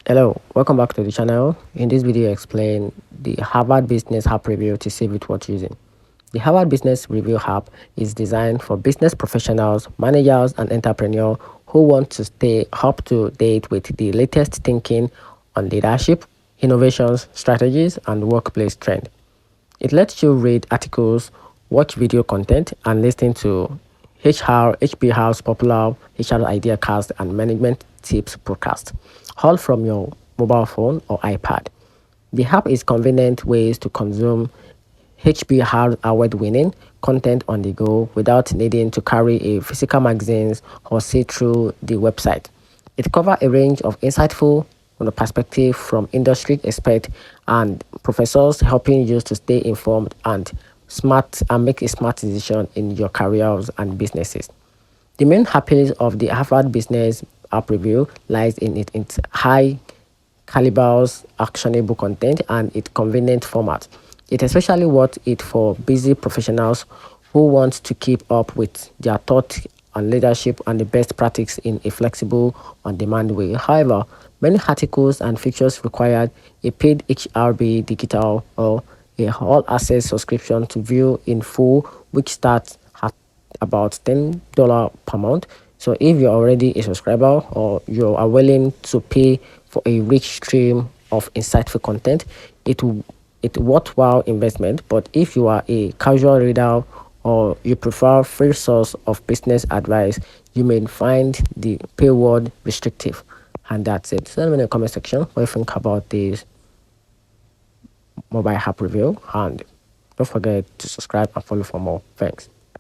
Hello, welcome back to the channel. In this video, I explain the Harvard Business App Review to see with what using. The Harvard Business Review app is designed for business professionals, managers, and entrepreneurs who want to stay up to date with the latest thinking on leadership, innovations, strategies, and workplace trend. It lets you read articles, watch video content, and listen to HBR's popular HR idea cast and management tips podcast, all from your mobile phone or iPad. The app is convenient ways to consume HBR award-winning content on the go without needing to carry a physical magazines or see through the website. It covers a range of insightful perspective from industry experts and professors, helping you to stay informed and smart and make a smart decision in your careers and businesses. The main appeal of the Harvard Business App Review lies in its high calibers, actionable content, and its convenient format. It especially worth it for busy professionals who want to keep up with their thought on leadership and the best practice in a flexible, on-demand way. However, many articles and features require a paid HRB digital or a all-access subscription to view in full, which starts at about $10 per month. So if you're already a subscriber or you are willing to pay for a rich stream of insightful content, it's worthwhile investment. But if you are a casual reader or you prefer free source of business advice, you may find the paywall restrictive. And that's it. So let me know in the comment section what you think about this mobile app review, and don't forget to subscribe and follow for more. Thanks.